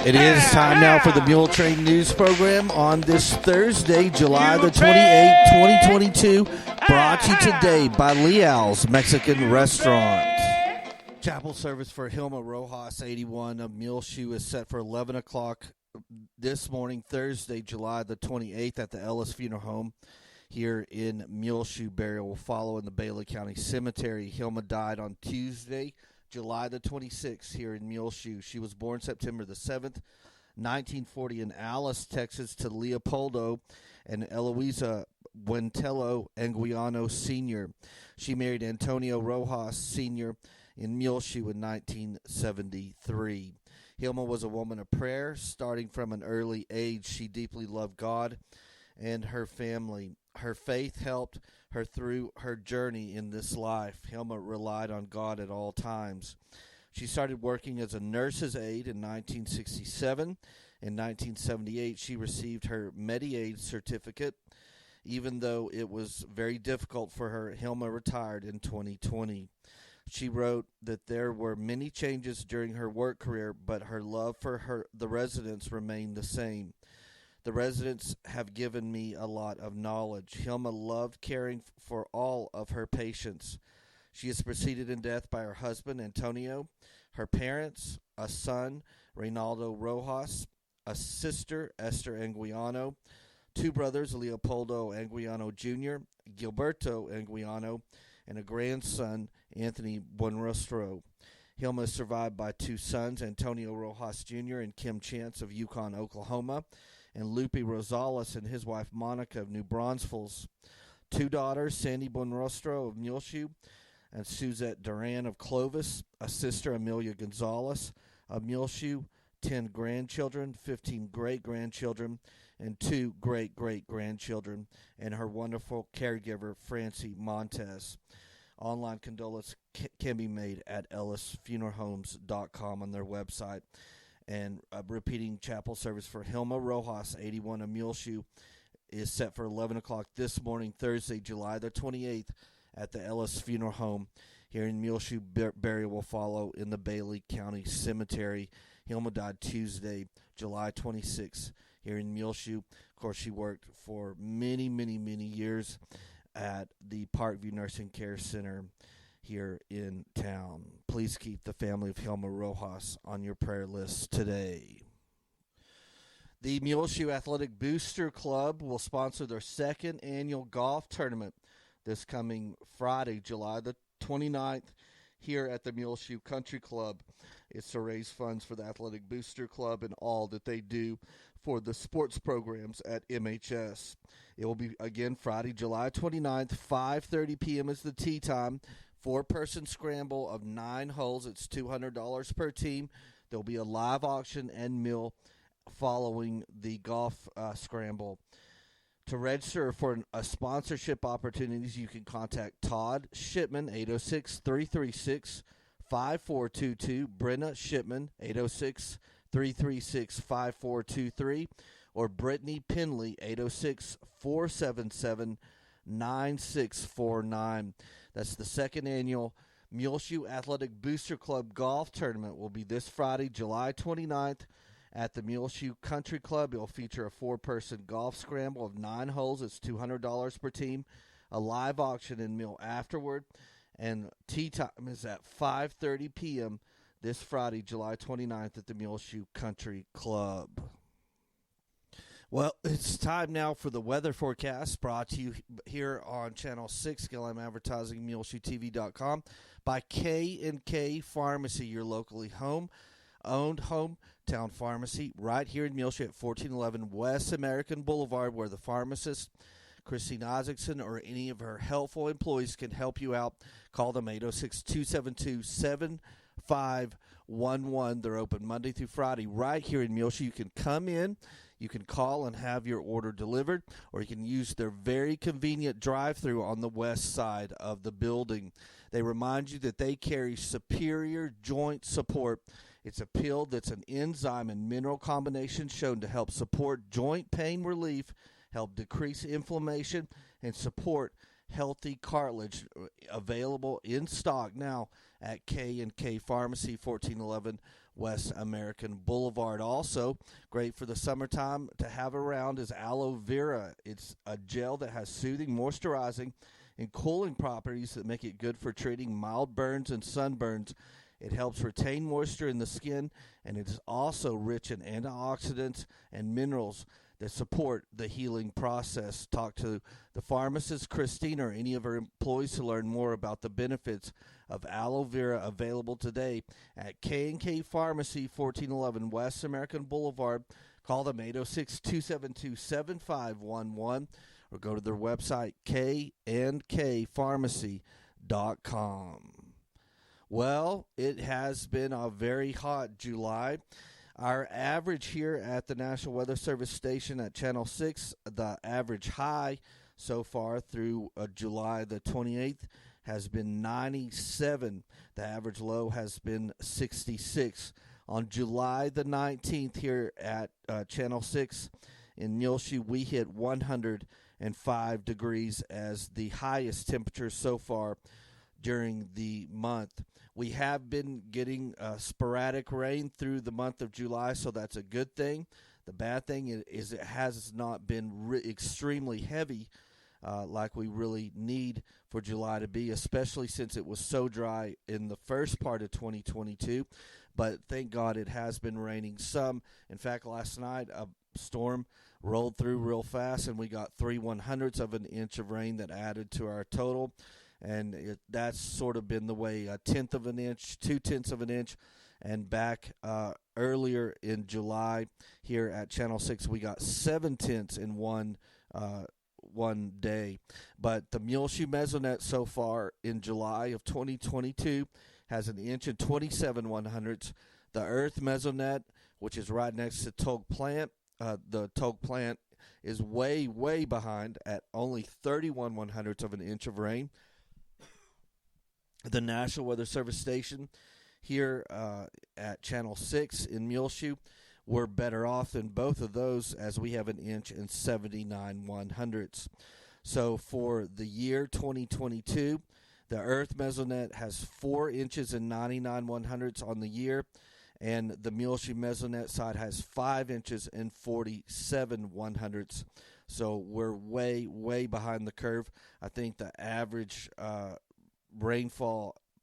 It is time now for the Muletrain News Program on this Thursday, July the 28th, 2022. Brought to you today by Leal's Mexican Restaurant. Chapel service for Hilma Rojas, 81 of Muleshoe, is set for 11 o'clock this morning, Thursday, July the 28th, at the Ellis Funeral Home here in Muleshoe. Burial will follow in the Bailey County Cemetery. Hilma died on Tuesday, July the 26th, here in Muleshoe. She was born September the 7th, 1940 in Alice, Texas, to Leopoldo and Eloisa Buentello Anguiano Sr. She married Antonio Rojas Sr. in Muleshoe in 1973. Hilma was a woman of prayer. Starting from an early age, she deeply loved God and her family. Her faith helped her through her journey in this life. Hilma relied on God at all times. She started working as a nurse's aide in 1967. In 1978, she received her Medi-Aid certificate. Even though it was very difficult for her, Hilma retired in 2020. She wrote that there were many changes during her work career, but her love for the residents remained the same. The residents have given me a lot of knowledge. Hilma loved caring for all of her patients. She is preceded in death by her husband, Antonio, her parents, a son, Reynaldo Rojas, a sister, Esther Anguiano, two brothers, Leopoldo Anguiano Jr., Gilberto Anguiano, and a grandson, Anthony Buenrostro. Hilma is survived by two sons, Antonio Rojas Jr. and Kim Chance of Yukon, Oklahoma, and Lupe Rosales and his wife Monica of New Braunfels. Two daughters, Sandy Buenrostro of Muleshoe and Suzette Duran of Clovis, a sister, Amelia Gonzalez of Muleshoe, 10 grandchildren, 15 great-grandchildren, and 2 great-great-grandchildren, and her wonderful caregiver, Francie Montes. Online condolences can be made at ellisfuneralhomes.com on their website. And repeating, chapel service for Hilma Rojas, 81 of Muleshoe, is set for 11 o'clock this morning, Thursday, July the 28th, at the Ellis Funeral Home here in Muleshoe. Burial will follow in the Bailey County Cemetery. Hilma died Tuesday, July 26th, here in Muleshoe. Of course, she worked for many, many, many years at the Parkview Nursing Care Center here in town. Please keep the family of Hilma Rojas on your prayer list today. The Muleshoe Athletic Booster Club will sponsor their second annual golf tournament this coming Friday, July the 29th, here at the Muleshoe Country Club. It's to raise funds for the Athletic Booster Club and all that they do for the sports programs at MHS. It will be, again, Friday, July 29th, 5:30 p.m. is the tee time. 4-person scramble of 9 holes. It's $200 per team. There will be a live auction and meal following the golf scramble. To register for a sponsorship opportunities, you can contact Todd Shipman, 806-336-5422, Brenna Shipman, 806-336-5423, or Brittany Penley, 806-477-9649. That's the second annual Muleshoe Athletic Booster Club Golf Tournament. Will be this Friday, July 29th, at the Muleshoe Country Club. It will feature a 4-person golf scramble of 9 holes. It's $200 per team. A live auction and meal afterward. And tee time is at 5:30 p.m. this Friday, July 29th, at the Muleshoe Country Club. Well, it's time now for the weather forecast, brought to you here on Channel 6, GLM Advertising, MuleshoeTV.com, by K&K Pharmacy, your locally owned hometown pharmacy, right here in Muleshoe at 1411 West American Boulevard, where the pharmacist, Christine Isaacson, or any of her helpful employees can help you out. Call them 806-272-7511. They're open Monday through Friday right here in Muleshoe. You can come in. You can call and have your order delivered, or you can use their very convenient drive-through on the west side of the building. They remind you that they carry Superior Joint Support. It's a pill that's an enzyme and mineral combination shown to help support joint pain relief, help decrease inflammation, and support healthy cartilage. Available in stock now at K&K Pharmacy, 1411 West American Boulevard. Also, great for the summertime to have around is aloe vera. It's a gel that has soothing, moisturizing, and cooling properties that make it good for treating mild burns and sunburns. It helps retain moisture in the skin, and it is also rich in antioxidants and minerals that support the healing process. Talk to the pharmacist, Christine, or any of her employees to learn more about the benefits of aloe vera, available today at K&K Pharmacy, 1411 West American Boulevard. Call them 806-272-7511 or go to their website, kandkpharmacy.com. Well, it has been a very hot July. Our average here at the National Weather Service station at Channel 6, the average high so far through July the 28th has been 97. The average low has been 66. On July the 19th here at Channel 6 in Muleshoe, we hit 105 degrees as the highest temperature so far during the month. We have been getting sporadic rain through the month of July, so that's a good thing. The bad thing is it has not been extremely heavy like we really need for July to be, especially since it was so dry in the first part of 2022. But thank God it has been raining some. In fact, last night a storm rolled through real fast, and we got 3/100ths of an inch of rain that added to our total. And that's sort of been the way, 1/10 of an inch, 2/10 of an inch. And back earlier in July here at Channel 6, we got 7/10 in one day. But the Muleshoe Mesonet so far in July of 2022 has an inch and 27/100ths. The Earth Mesonet, which is right next to Togue Plant, the Togue Plant is way, way behind at only 31/100ths of an inch of rain. The National Weather Service station here at Channel 6 in Muleshoe, we're better off than both of those, as we have an inch and 79/100ths. So for the year 2022, the Earth Mesonet has 4 inches and 99/100ths on the year, and the Muleshoe Mesonet side has 5 inches and 47/100ths. So we're way, way behind the curve. I think the average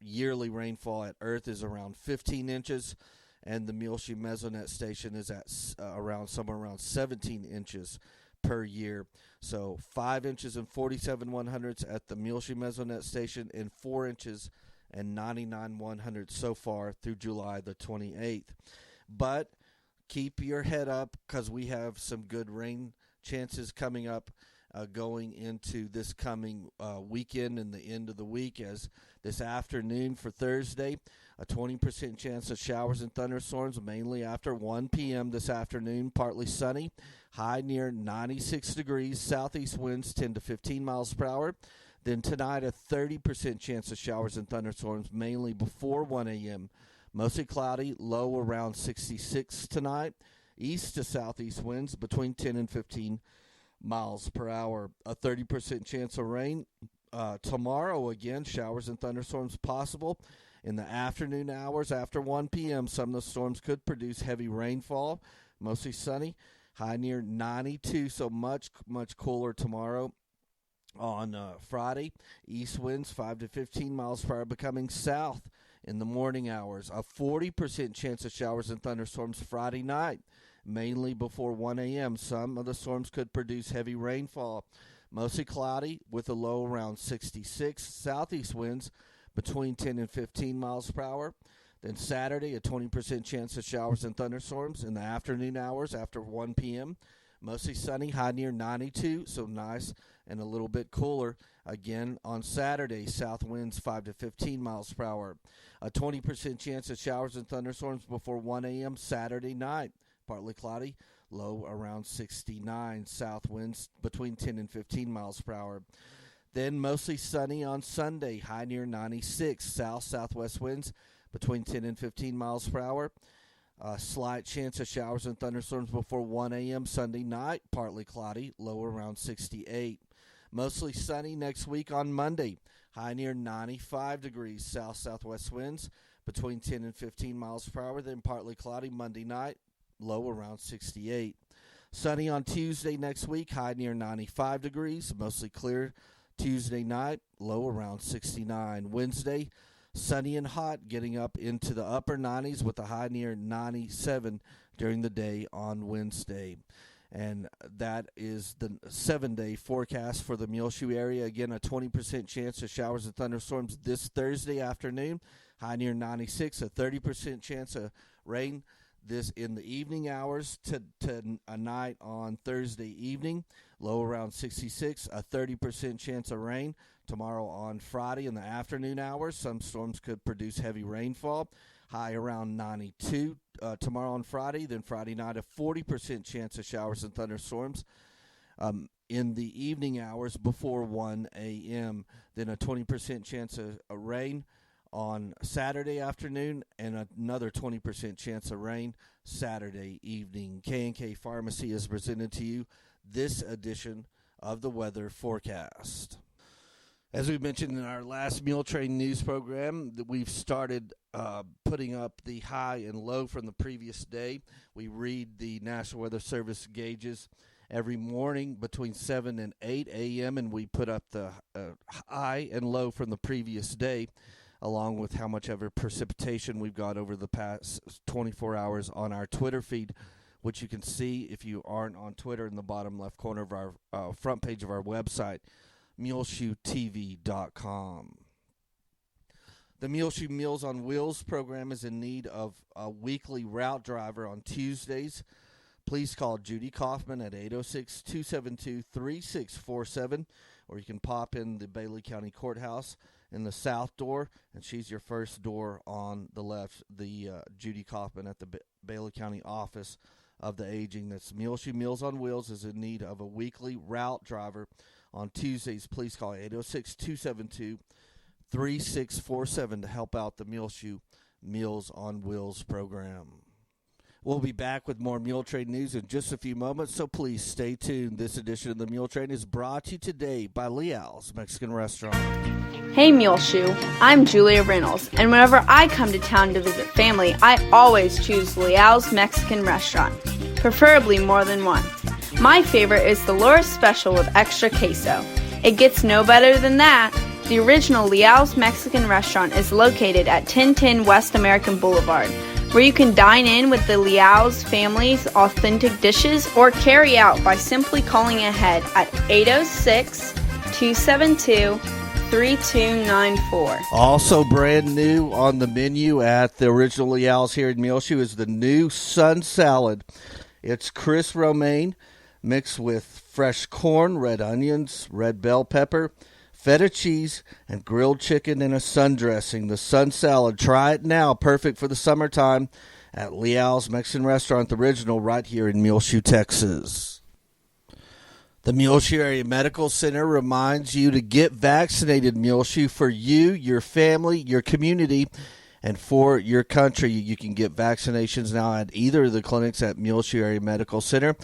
yearly rainfall at Earth is around 15 inches, and the Muleshoe Mesonet station is at somewhere around 17 inches per year. So 5 inches and 47/100ths at the Muleshoe Mesonet station, and 4 inches and 99/100ths so far through July the 28th. But keep your head up, because we have some good rain chances coming up going into this coming weekend and the end of the week, as this afternoon for Thursday, a 20% chance of showers and thunderstorms, mainly after 1 p.m. this afternoon. Partly sunny, high near 96 degrees, southeast winds 10 to 15 miles per hour. Then tonight, a 30% chance of showers and thunderstorms, mainly before 1 a.m. Mostly cloudy, low around 66 tonight. East to southeast winds between 10 and 15 miles per hour. A 30% chance of rain tomorrow. Again, showers and thunderstorms possible in the afternoon hours after 1 p.m. Some of the storms could produce heavy rainfall. Mostly sunny, high near 92, so much cooler tomorrow. On Friday, east winds 5 to 15 miles per hour, becoming south in the morning hours. A 40% chance of showers and thunderstorms Friday night, mainly before 1 a.m. Some of the storms could produce heavy rainfall. Mostly cloudy with a low around 66. Southeast winds between 10 and 15 miles per hour. Then Saturday, a 20% chance of showers and thunderstorms in the afternoon hours after 1 p.m. Mostly sunny, high near 92, so nice and a little bit cooler. Again, on Saturday, south winds 5 to 15 miles per hour. A 20% chance of showers and thunderstorms before 1 a.m. Saturday night. Partly cloudy, low around 69. South winds between 10 and 15 miles per hour. Then mostly sunny on Sunday, high near 96. Southwest winds between 10 and 15 miles per hour. A slight chance of showers and thunderstorms before 1 a.m. Sunday night. Partly cloudy, low around 68. Mostly sunny next week on Monday. High near 95 degrees. Southwest winds between 10 and 15 miles per hour. Then partly cloudy Monday night, low around 68. Sunny on Tuesday next week, high near 95 degrees, mostly clear Tuesday night, low around 69. Wednesday, sunny and hot, getting up into the upper 90s with a high near 97 during the day on Wednesday. And that is the 7-day forecast for the Muleshoe area. Again, a 20% chance of showers and thunderstorms this Thursday afternoon, high near 96, a 30% chance of rain this in the evening hours to a night on Thursday evening, low around 66, a 30% chance of rain tomorrow on Friday in the afternoon hours. Some storms could produce heavy rainfall, high around 92 tomorrow on Friday. Then Friday night, a 40% chance of showers and thunderstorms in the evening hours before 1 a.m. Then a 20% chance of rain on Saturday afternoon, and another 20% chance of rain Saturday evening. K&K Pharmacy has presented to you this edition of the weather forecast. As we mentioned in our last Muletrain news program, we've started putting up the high and low from the previous day. We read the National Weather Service gauges every morning between 7 and 8 a.m., and we put up the high and low from the previous day, along with how much ever precipitation we've got over the past 24 hours on our Twitter feed, which you can see if you aren't on Twitter in the bottom left corner of our front page of our website, muleshoetv.com. The Muleshoe Meals on Wheels program is in need of a weekly route driver on Tuesdays. Please call Judy Kaufman at 806-272-3647, or you can pop in the Bailey County Courthouse in the south door, and she's your first door on the left, the Judy Kaufman at the Bailey County office of the aging. That's Muleshoe Meals on Wheels is in need of a weekly route driver on Tuesdays. Please call 806-272-3647 to help out the Muleshoe Meals on Wheels program. We'll be back with more Muletrain news in just a few moments, so please stay tuned. This edition of the Muletrain is brought to you today by Leal's Mexican Restaurant. Hey Muleshoe, I'm Julia Reynolds, and whenever I come to town to visit family, I always choose Leal's Mexican Restaurant, preferably more than one. My favorite is the Laura's Special with extra queso. It gets no better than that. The original Leal's Mexican Restaurant is located at 1010 West American Boulevard, where you can dine in with the Leal's family's authentic dishes or carry out by simply calling ahead at 806-272-3294. Also brand new on the menu at the original Leal's here in Muleshoe is the new Sun Salad. It's crisp romaine mixed with fresh corn, red onions, red bell pepper, feta cheese, and grilled chicken in a sun dressing. The Sun Salad. Try it now. Perfect for the summertime at Leal's Mexican Restaurant, the original, right here in Muleshoe, Texas. The Muleshoe Area Medical Center reminds you to get vaccinated, Muleshoe, for you, your family, your community, and for your country. You can get vaccinations now at either of the clinics at Muleshoe Area Medical Center.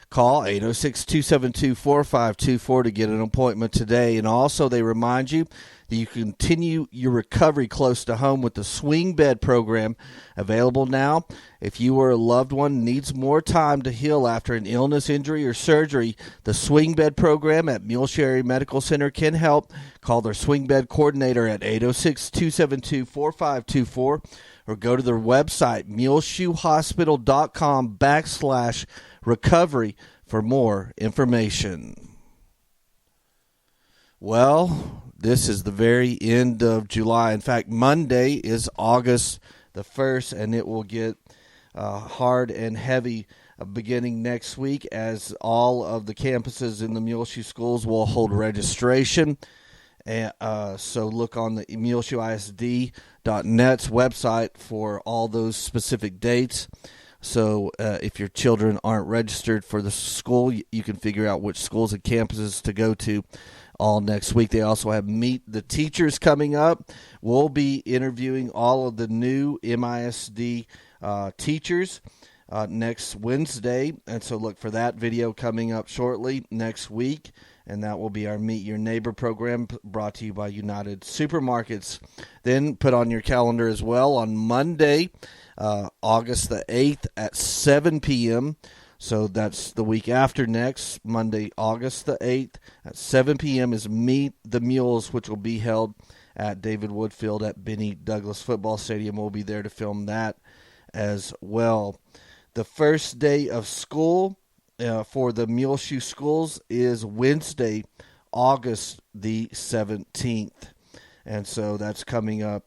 Call 806-272-4524 to get an appointment today. And also, they remind you that you continue your recovery close to home with the Swing Bed program available now. If you or a loved one needs more time to heal after an illness, injury, or surgery, the Swing Bed program at Muleshoe Area Medical Center can help. Call their Swing Bed coordinator at 806-272-4524 or go to their website, muleshoehospital.com/recovery for more information. Well, this is the very end of July. In fact, Monday is August the 1st, and it will get hard and heavy beginning next week as all of the campuses in the Muleshoe schools will hold registration. So look on the MuleshoeISD.net's website for all those specific dates. So if your children aren't registered for the school, you can figure out which schools and campuses to go to all next week. They also have Meet the Teachers coming up. We'll be interviewing all of the new MISD teachers next Wednesday. And so look for that video coming up shortly next week. and that will be our Meet Your Neighbor program brought to you by United Supermarkets. Then put on your calendar as well on Monday, August the 8th at 7 p.m., so that's the week after next, Monday, August the 8th at 7 p.m. is Meet the Mules, which will be held at David Woodfield at Benny Douglas Football Stadium. We'll be there to film that as well. The first day of school for the Muleshoe schools is Wednesday, August the 17th. And so that's coming up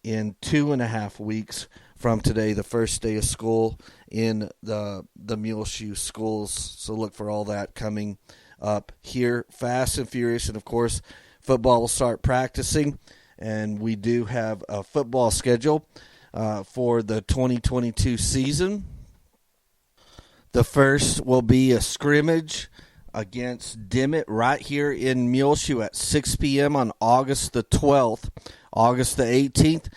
in 2.5 weeks from today, the first day of school in the Muleshoe schools. So look for all that coming up here fast and furious. And, of course, football will start practicing. And we do have a football schedule for the 2022 season. The first will be a scrimmage against Dimmitt right here in Muleshoe at 6 p.m. on August the 12th. August the 18th,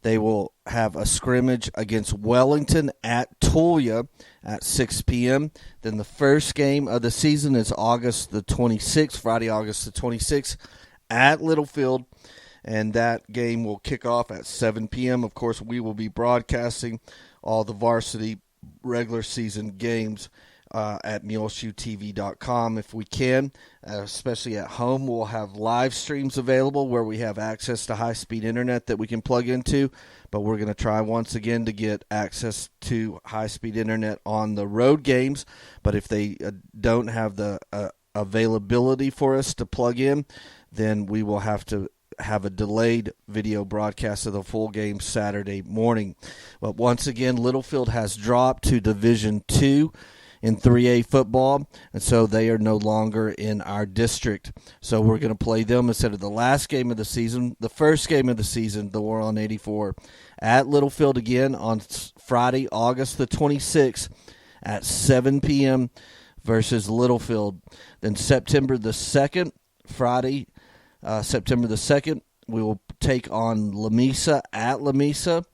they will have a scrimmage against Wellington at Tulia at 6 p.m. Then the first game of the season is August the 26th, Friday, August the 26th, at Littlefield, and that game will kick off at 7 p.m. Of course, we will be broadcasting all the varsity regular season games at muleshoetv.com if we can, especially at home. We'll have live streams available where we have access to high-speed internet that we can plug into, but we're going to try once again to get access to high-speed internet on the road games. But if they don't have the availability for us to plug in, then we will have to have a delayed video broadcast of the full game Saturday morning. But once again, Littlefield has dropped to Division II in 3A football, and so they are no longer in our district. So we're going to play them instead of the last game of the season, the first game of the season, the War on 84, at Littlefield again on Friday, August the 26th at 7 p.m. versus Littlefield. Then September the 2nd, Friday, September the 2nd, we will take on Lamesa at Lamesa.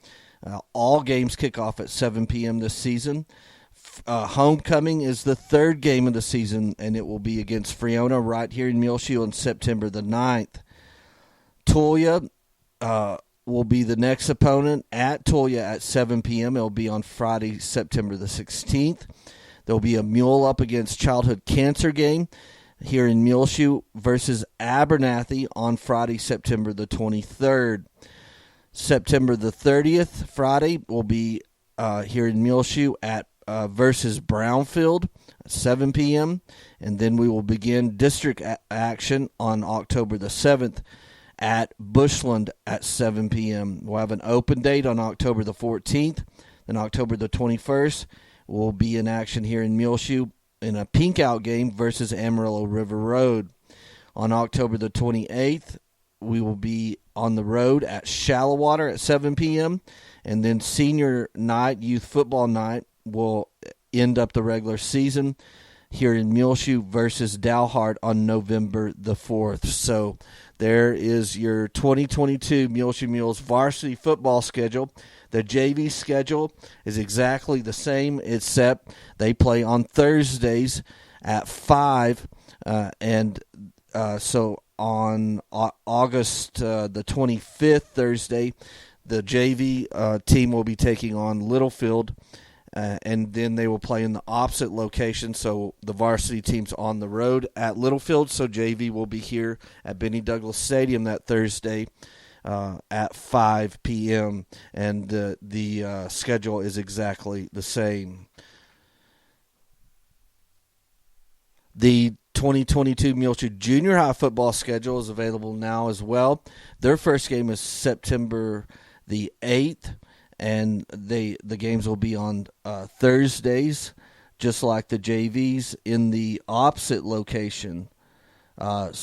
All games kick off at 7 p.m. this season. Homecoming is the third game of the season, and it will be against Friona right here in Muleshoe on September the 9th. Tulia will be the next opponent at Tulia at 7 p.m. It will be on Friday, September the 16th. There will be a Mule Up Against Childhood Cancer game here in Muleshoe versus Abernathy on Friday, September the 23rd. September the 30th, Friday, will be here in Muleshoe at versus Brownfield at 7 p.m. And then we will begin district action on October the 7th at Bushland at 7 p.m. We'll have an open date on October the 14th. Then October the 21st, we'll be in action here in Muleshoe in a pink out game versus Amarillo River Road. On October the 28th, we will be on the road at Shallowater at 7 p.m. And then senior night, youth football night, will end up the regular season here in Muleshoe versus Dalhart on November the 4th. So there is your 2022 Muleshoe Mules varsity football schedule. The JV schedule is exactly the same, except they play on Thursdays at 5. So on August the 25th, Thursday, the JV team will be taking on Littlefield, and then they will play in the opposite location. So the varsity team's on the road at Littlefield, so JV will be here at Benny Douglas Stadium that Thursday at 5 p.m., and the schedule is exactly the same. The 2022 Muleshoe Junior High football schedule is available now as well. Their first game is September the 8th, and the games will be on Thursdays, just like the JVs, in the opposite location. On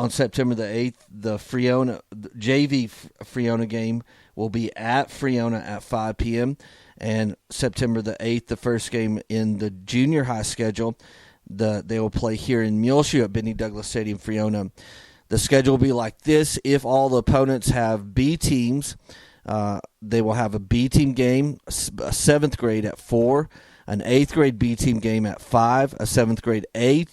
September the 8th, the JV Friona game will be at Friona at 5 p.m. And September the 8th, the first game in the junior high schedule, they will play here in Muleshoe at Benny Douglas Stadium, Friona. The schedule will be like this. If all the opponents have B teams, they will have a B team game, a 7th grade at 4, an 8th grade B team game at 5, a 7th grade A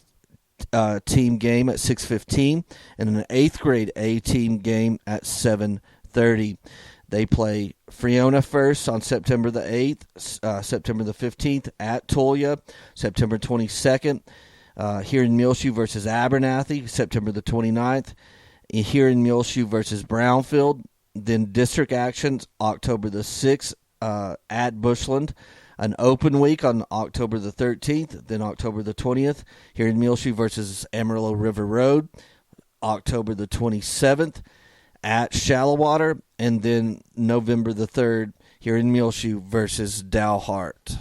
team game at 6:15, and an 8th grade A team game at 7:30. They play Freona first on September the 8th, September the 15th at Tolia, September 22nd. Here in Muleshoe versus Abernathy, September the 29th. Here in Muleshoe versus Brownfield. Then district actions, October the 6th at Bushland. An open week on October the 13th, then October the 20th. Here in Muleshoe versus Amarillo River Road, October the 27th at Shallowater. And then November the 3rd, here in Muleshoe versus Dalhart.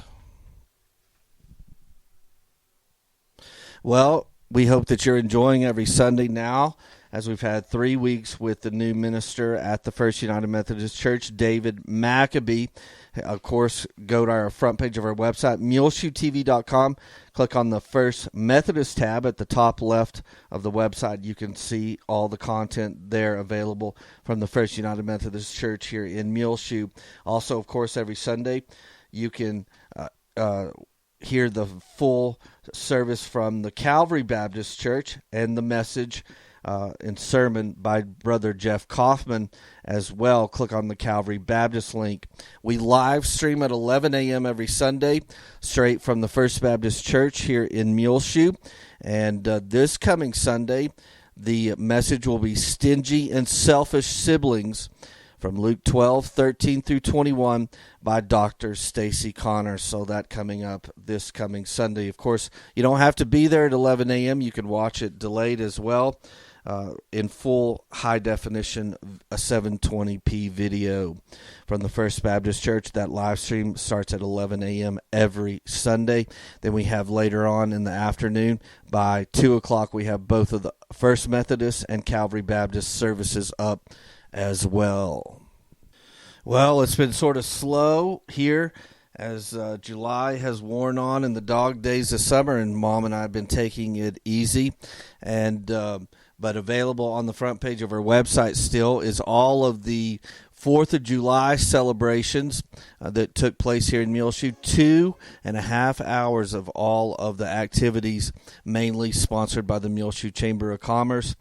Well, we hope that you're enjoying every Sunday now, as we've had 3 weeks with the new minister at the First United Methodist Church, David Maccabee. Of course, go to our front page of our website, muleshoetv.com. Click on the First Methodist tab at the top left of the website. You can see all the content there available from the First United Methodist Church here in Muleshoe. Also, of course, every Sunday you can hear the full service from the Calvary Baptist Church and the message and sermon by Brother Jeff Kaufman as well. Click on the Calvary Baptist link. We live stream at 11 a.m. every Sunday, straight from the First Baptist Church here in Muleshoe. And this coming Sunday, the message will be Stingy and Selfish Siblings from Luke 12:13 through 21 by Dr. Stacy Connors. So that coming up this coming Sunday. Of course, you don't have to be there at 11 a.m. You can watch it delayed as well. In full high definition, a 720p video from the First Baptist Church. That live stream starts at 11 a.m. every Sunday. Then we have later on in the afternoon, by 2 o'clock, we have both of the First Methodist and Calvary Baptist services up as well. Well, it's been sort of slow here as July has worn on in the dog days of summer, and Mom and I have been taking it easy. And but available on the front page of our website still is all of the 4th of July celebrations that took place here in Muleshoe. 2.5 hours of all of the activities, mainly sponsored by the Muleshoe Chamber of Commerce,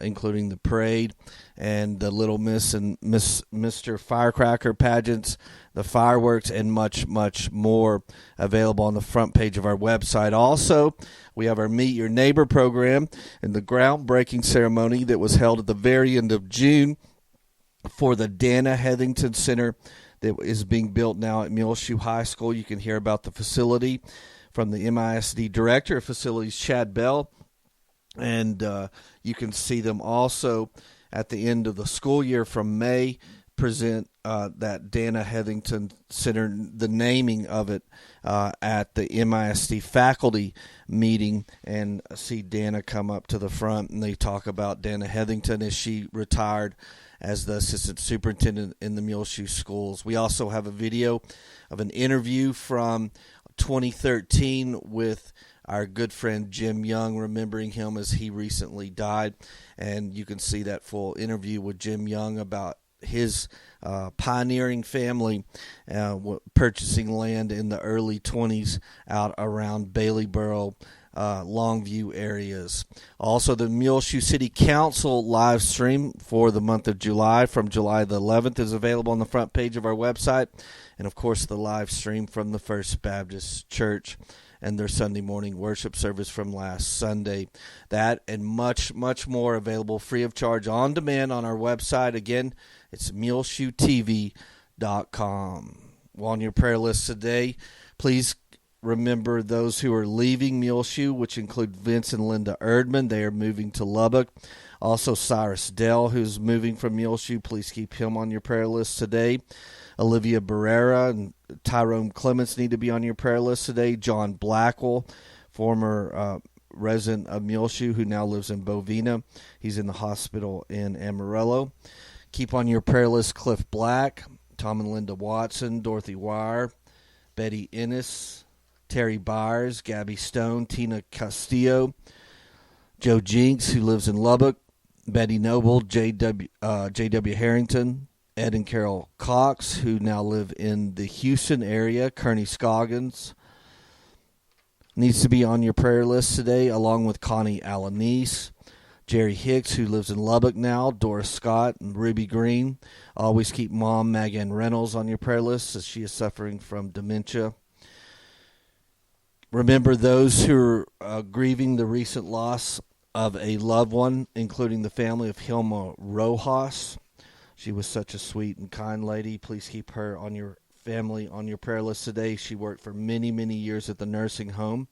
including the parade and the Little Miss and Mr. Firecracker pageants, the fireworks, and much, much more available on the front page of our website. Also, we have our Meet Your Neighbor program and the groundbreaking ceremony that was held at the very end of June for the Dana Heathington Center that is being built now at Muleshoe High School. You can hear about the facility from the MISD Director of Facilities, Chad Bell, and you can see them also at the end of the school year from May present that Dana Heathington Center, the naming of it, at the MISD faculty meeting, and see Dana come up to the front, and they talk about Dana Heathington as she retired as the assistant superintendent in the Muleshoe schools. We also have a video of an interview from 2013 with our good friend Jim Young, remembering him as he recently died. And you can see that full interview with Jim Young about his pioneering family purchasing land in the early 20s out around Baileyboro, Longview areas. Also, the Muleshoe City Council live stream for the month of July from July the 11th is available on the front page of our website. And, of course, the live stream from the First Baptist Church and their Sunday morning worship service from last Sunday. That and much, much more available free of charge on demand on our website. Again, it's muleshoetv.com. Well, on your prayer list today, please remember those who are leaving Muleshoe, which include Vince and Linda Erdman. They are moving to Lubbock. Also, Cyrus Dell, who's moving from Muleshoe. Please keep him on your prayer list today. Olivia Barrera and Tyrone Clements need to be on your prayer list today. John Blackwell, former resident of Muleshoe, who now lives in Bovina. He's in the hospital in Amarillo. Keep on your prayer list Cliff Black, Tom and Linda Watson, Dorothy Wire, Betty Ennis, Terry Byers, Gabby Stone, Tina Castillo, Joe Jinks, who lives in Lubbock, Betty Noble, J.W. Harrington, Ed and Carol Cox, who now live in the Houston area, Kearney Scoggins, needs to be on your prayer list today, along with Connie Alanis, Jerry Hicks, who lives in Lubbock now, Doris Scott, and Ruby Green. Always keep Mom Megan Reynolds on your prayer list as she is suffering from dementia. Remember those who are grieving the recent loss of a loved one, including the family of Hilma Rojas. She was such a sweet and kind lady. Please keep her on your family on your prayer list today. She worked for many, many years at the nursing home.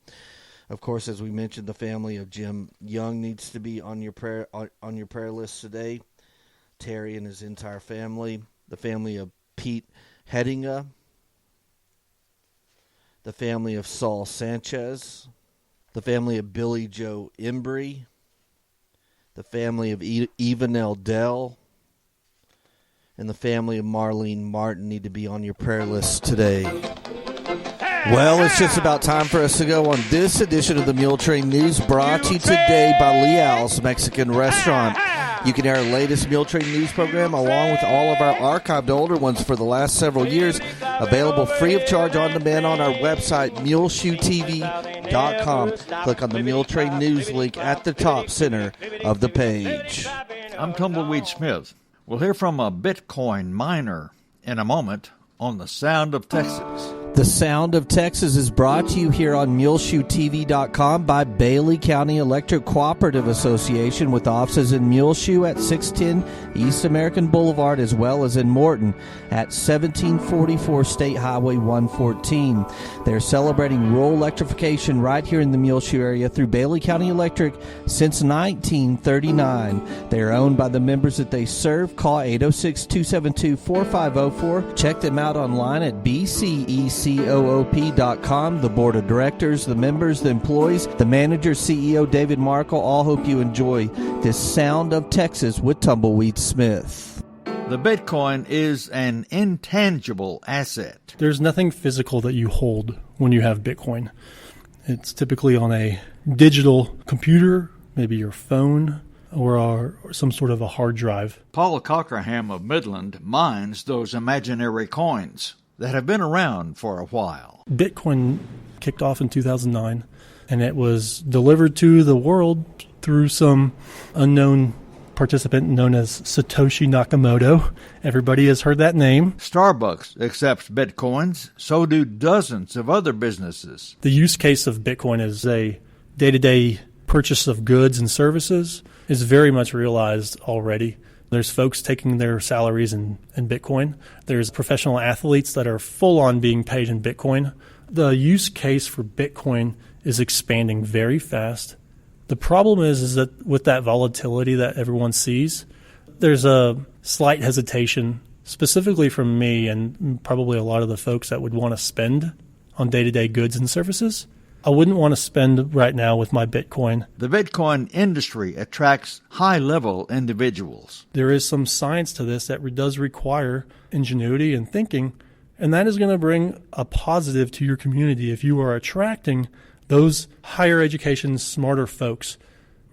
Of course, as we mentioned, the family of Jim Young needs to be on your prayer list today. Terry and his entire family. The family of Pete Hedinga. The family of Saul Sanchez. The family of Billy Joe Embry. The family of Evanel Dell. And the family of Marlene Martin need to be on your prayer list today. Well, it's just about time for us to go on this edition of the Muletrain News, brought to you today by Leal's Mexican Restaurant. You can hear our latest Muletrain News program along with all of our archived older ones for the last several years, available free of charge on demand on our website, muleshoetv.com. Click on the Muletrain News link at the top center of the page. I'm Tumbleweed Smith. We'll hear from a Bitcoin miner in a moment on the Sound of Texas. The Sound of Texas is brought to you here on MuleshoeTV.com by Bailey County Electric Cooperative Association, with offices in Muleshoe at 610 East American Boulevard, as well as in Morton at 1744 State Highway 114. They're celebrating rural electrification right here in the Muleshoe area through Bailey County Electric since 1939. They are owned by the members that they serve. Call 806-272-4504. Check them out online at BCEC. COOP.com. The board of directors, the members, the employees, the manager, CEO David Markle, all hope you enjoy this Sound of Texas with Tumbleweed Smith. The Bitcoin is an intangible asset. There's nothing physical that you hold when you have Bitcoin. It's typically on a digital computer, maybe your phone, or some sort of a hard drive. Paul Cockerham of Midland mines those imaginary coins that have been around for a while. Bitcoin kicked off in 2009, and it was delivered to the world through some unknown participant known as Satoshi Nakamoto. Everybody has heard that name. Starbucks accepts Bitcoins, so do dozens of other businesses. The use case of Bitcoin as a day-to-day purchase of goods and services is very much realized already. There's folks taking their salaries in Bitcoin. There's professional athletes that are full on being paid in Bitcoin. The use case for Bitcoin is expanding very fast. The problem is that with that volatility that everyone sees, there's a slight hesitation, specifically from me and probably a lot of the folks that would want to spend on day-to-day goods and services. I wouldn't want to spend right now with my Bitcoin. The Bitcoin industry attracts high-level individuals. There is some science to this that does require ingenuity and thinking, and that is going to bring a positive to your community if you are attracting those higher education, smarter folks.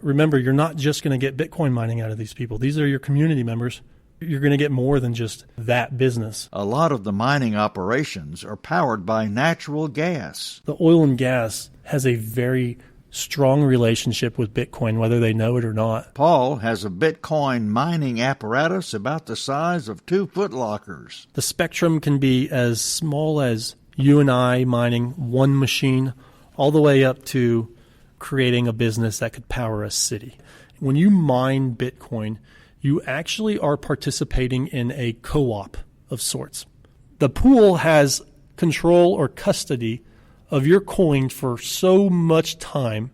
Remember, you're not just going to get Bitcoin mining out of these people. These are your community members. You're going to get more than just that business. A lot of the mining operations are powered by natural gas. The oil and gas has a very strong relationship with Bitcoin, whether they know it or not. Paul has a Bitcoin mining apparatus about the size of 2 foot lockers. The spectrum can be as small as you and I mining one machine, all the way up to creating a business that could power a city. When you mine Bitcoin, you actually are participating in a co-op of sorts. The pool has control or custody of your coin for so much time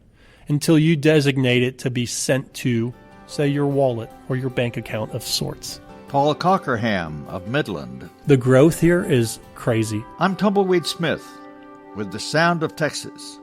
until you designate it to be sent to, say, your wallet or your bank account of sorts. Paul Cockerham of Midland. The growth here is crazy. I'm Tumbleweed Smith with the Sound of Texas.